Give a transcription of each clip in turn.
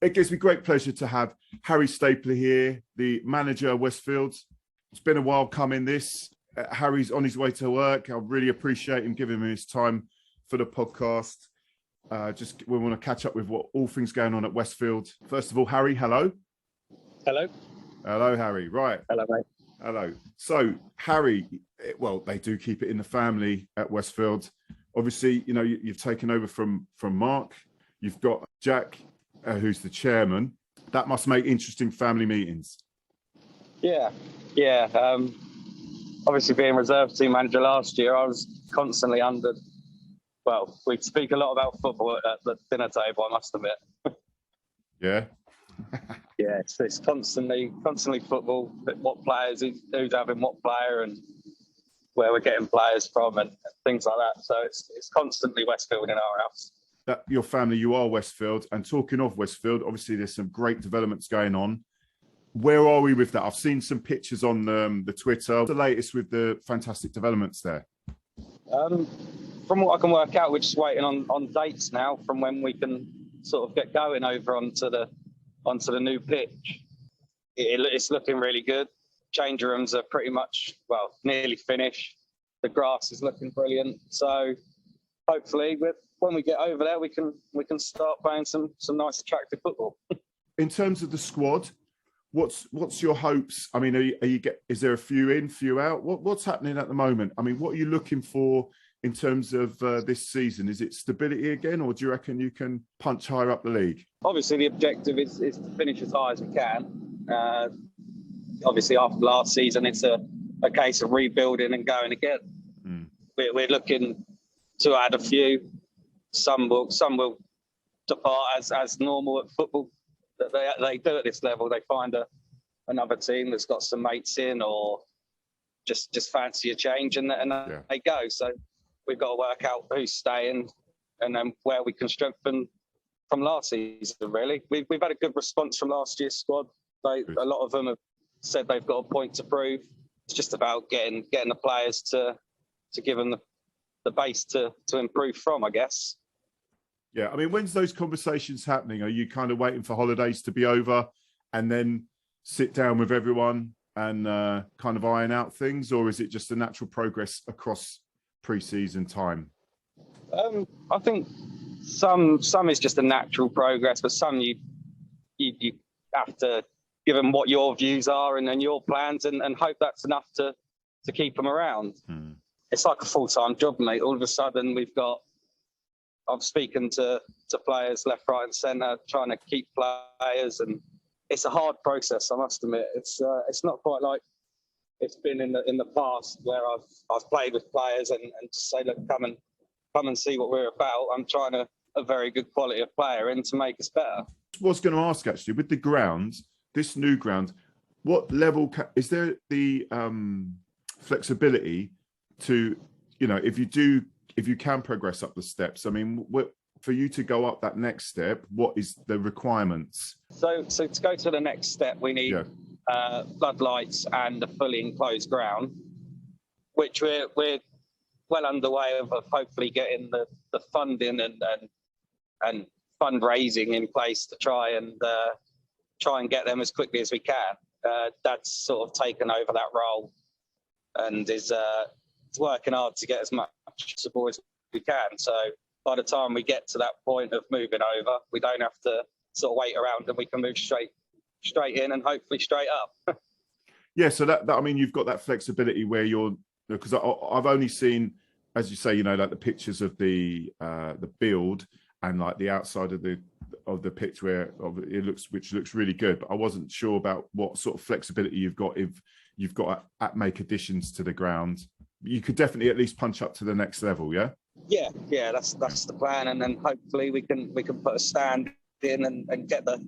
It gives me great pleasure to have Harry Stapley here, the manager of Westfield. It's been a while coming this. Harry's on his way to work. I really appreciate him giving me his time for the podcast. We want to catch up with all things going on at Westfield. First of all, Harry, hello. Hello. Hello, Harry. Right. Hello, mate. Hello. So, Harry, well, they do keep it in the family at Westfield. Obviously, you know, you've taken over from Mark. You've got Jack, who's the chairman. That must make interesting family meetings. Yeah. Obviously, being reserve team manager last year, I was constantly under. Well, we speak a lot about football at the dinner table, I must admit. Yeah. Yeah, it's constantly football. What players, who's having what player, and where we're getting players from, and things like that. So it's constantly Westfield in our house. Your family, you are Westfield. And talking of Westfield, obviously there's some great developments going on. Where are we with that? I've seen some pictures on the Twitter. The latest with the fantastic developments there. From what I can work out, we're just waiting on dates now from when we can sort of get going over onto the new pitch. It's looking really good. Change rooms are pretty much, well, nearly finished. The grass is looking brilliant. So hopefully, when we get over there, we can start playing some nice, attractive football. In terms of the squad, what's your hopes? I mean, is there a few in, few out? What's happening at the moment? I mean, what are you looking for in terms of this season? Is it stability again, or do you reckon you can punch higher up the league? Obviously, the objective is to finish as high as we can. Obviously, after last season, it's a case of rebuilding and going again. We're looking to add a few. Some will depart as normal at football that they do at this level. They find another team that's got some mates in, or just fancy a change, and they go. So we've got to work out who's staying and then where we can strengthen from last season. Really, we've had a good response from last year's squad. A lot of them have said they've got a point to prove. It's just about getting the players to give them the base to improve from, I guess. Yeah, I mean, when's those conversations happening? Are you kind of waiting for holidays to be over and then sit down with everyone and kind of iron out things, or is it just a natural progress across pre-season time? I think some is just a natural progress, but some you have to give them what your views are and your plans, and hope that's enough to keep them around. It's like a full-time job, mate. All of a sudden I'm speaking to players left, right and centre, trying to keep players, and it's a hard process, I must admit. It's not quite like it's been in the past where I've played with players and just say, look, come and see what we're about. I'm trying a very good quality of player in to make us better. I was going to ask, actually, with the ground, this new ground, what level is there the flexibility to, you know, if you can progress up the steps? I mean, for you to go up that next step, what is the requirements? So to go to the next step, we need floodlights and a fully enclosed ground, which we're well underway of hopefully getting the funding and fundraising in place to try and get them as quickly as we can. Dad's sort of taken over that role and is working hard to get as much support as we can. So by the time we get to that point of moving over, we don't have to sort of wait around, and we can move straight in and hopefully straight up. Yeah, so that I mean, you've got that flexibility where because I've only seen, as you say, you know, like the pictures of the build and like the outside of the pitch which looks really good, but I wasn't sure about what sort of flexibility you've got if you've got to make additions to the ground. You could definitely at least punch up to the next level, yeah? Yeah, that's the plan, and then hopefully we can put a stand in and get the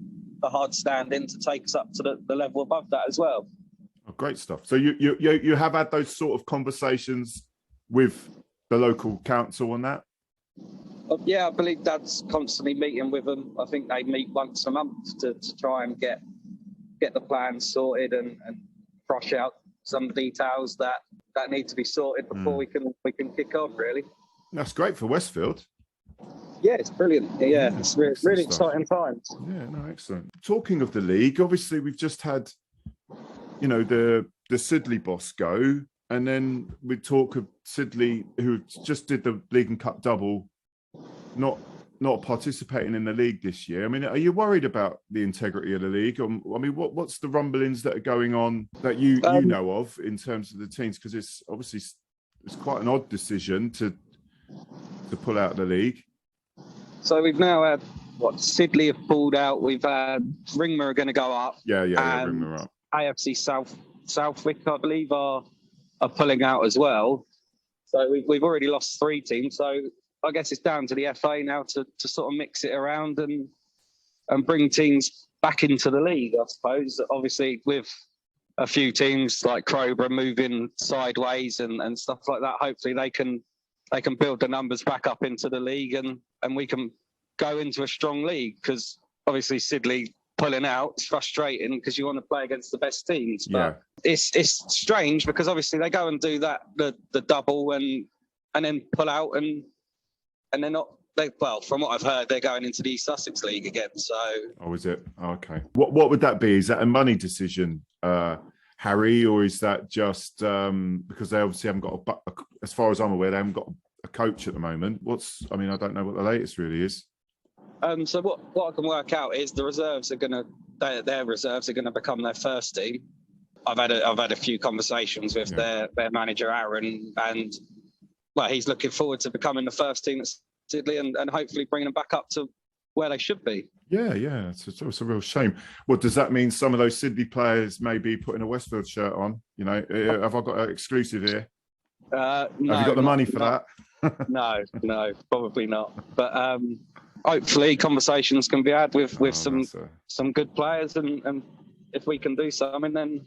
hard stand in to take us up to the level above that as well. Oh, great stuff. So you have had those sort of conversations with the local council on that? Yeah, I believe Dad's constantly meeting with them. I think they meet once a month to try and get the plans sorted and brush out some details that need to be sorted before we can kick off, really. That's great for Westfield. Yeah, it's brilliant. Yeah, it's really exciting times. Yeah, no, excellent. Talking of the league, obviously we've just had, you know, the Sidley boss go, and then we talk of Sidley, who just did the League and Cup double, not participating in the league this year. I mean, are you worried about the integrity of the league? I mean, what's the rumblings that are going on that you know of in terms of the teams? Because it's obviously quite an odd decision to pull out the league. So we've now had Sidley have pulled out. We've had Ringmer are going to go up. Yeah, Ringmer up. AFC Southwick, I believe, are pulling out as well. So we've already lost 3 teams. So I guess it's down to the FA now to sort of mix it around and bring teams back into the league, I suppose. Obviously, with a few teams like Crowborough moving sideways and stuff like that, hopefully they can build the numbers back up into the league and we can go into a strong league, because obviously Sidley pulling out is frustrating because you want to play against the best teams. But it's strange because obviously they go and do that, the double and then pull out and they're not. Well, from what I've heard, they're going into the East Sussex League again. So, is it? Okay. What would that be? Is that a money decision, Harry, or is that just because they obviously haven't got as far as I'm aware, they haven't got a coach at the moment? I mean, I don't know what the latest really is. So what I can work out is the reserves are their reserves are gonna become their first team. I've had a few conversations with their manager Aaron, and well, he's looking forward to becoming the first team at Sidley and hopefully bringing them back up to where they should be. Yeah. It's a real shame. Well, does that mean some of those Sidley players may be putting a Westfield shirt on? You know, have I got an exclusive here? No, have you got the money for that? No, probably not. But hopefully conversations can be had with some good players, and if we can do something, then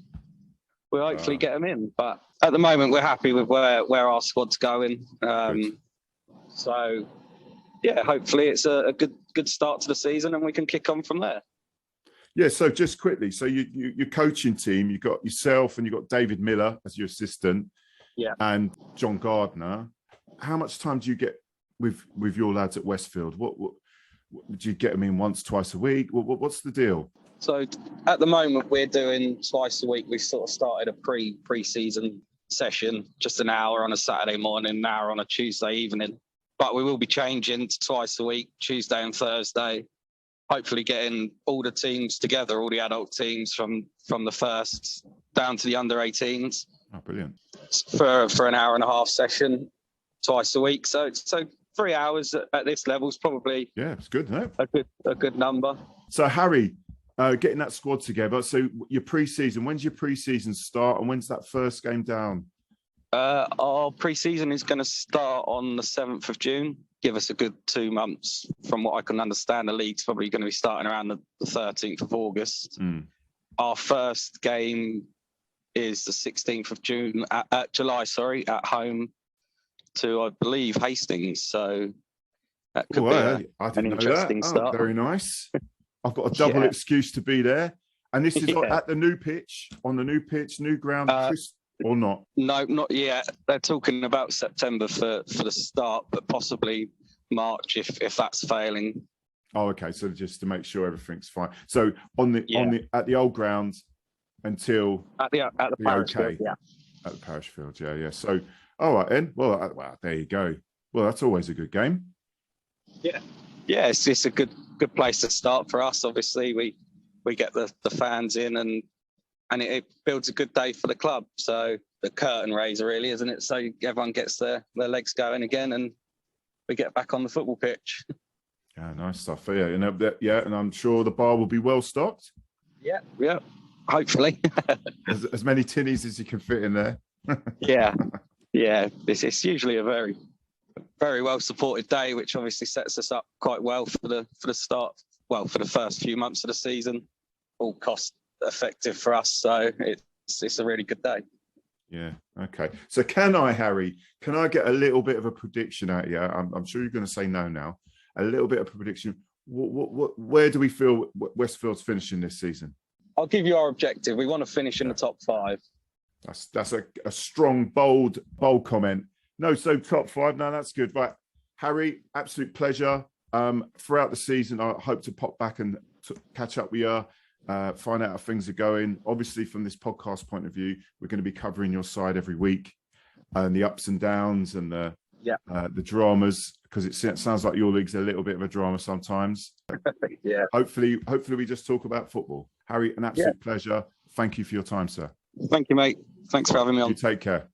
we'll hopefully get them in. But at the moment, we're happy with where our squad's going. So, yeah, hopefully it's a good start to the season and we can kick on from there. Yeah, so just quickly, so your coaching team, you've got yourself and you've got David Miller as your assistant, and John Gardner. How much time do you get with your lads at Westfield? What do you get them in once, twice a week? What's the deal? So at the moment, we're doing twice a week. We've sort of started a pre-season session, just an hour on a Saturday morning, an hour on a Tuesday evening. But we will be changing to twice a week, Tuesday and Thursday, hopefully getting all the teams together, all the adult teams from the first down to the under 18s. Oh, brilliant. For an hour and a half session twice a week. So 3 hours at this level is probably it's good, isn't it? A good number. So Harry, getting that squad together. So your pre-season, when's your pre-season start and when's that first game down? Our pre-season is going to start on the 7th of June. Give us a good 2 months. From what I can understand, the league's probably going to be starting around the 13th of August. Our first game is the 16th of July, at home to, I believe, Hastings. So that could be an interesting start. Very nice. I've got a double excuse to be there. And this is at the new pitch, new ground, or not? No, not yet. They're talking about September for the start, but possibly March if that's failing. Oh, okay. So just to make sure everything's fine. So at the old ground until at the Parish Field, at the Parish Field, yeah. So, all right then. Well, there you go. Well, that's always a good game. Yeah. It's a good place to start for us. Obviously, we get the fans in and it builds a good day for the club. So the curtain raiser, really, isn't it? So everyone gets their legs going again, and we get back on the football pitch. Yeah, nice stuff. And I'm sure the bar will be well stocked. Yeah. Hopefully, as many tinnies as you can fit in there. Yeah. It's usually a very, very well supported day, which obviously sets us up quite well for the start. Well, for the first few months of the season, all cost effective for us, so it's a really good day. Yeah. Okay. So Harry, can I get a little bit of a prediction out of you? I'm sure you're going to say no now. A little bit of a prediction. Where do we feel Westfield's finishing this season? I'll give you our objective. We want to finish in the top 5. That's a strong, bold comment. No, so top 5. No, that's good. Right, Harry, absolute pleasure. Throughout the season, I hope to pop back and catch up with you, find out how things are going. Obviously, from this podcast point of view, we're going to be covering your side every week, and the ups and downs and the dramas, because it sounds like your league's a little bit of a drama sometimes. Yeah. Hopefully we just talk about football. Harry, an absolute pleasure. Thank you for your time, sir. Thank you, mate. Thanks for having me on. You take care.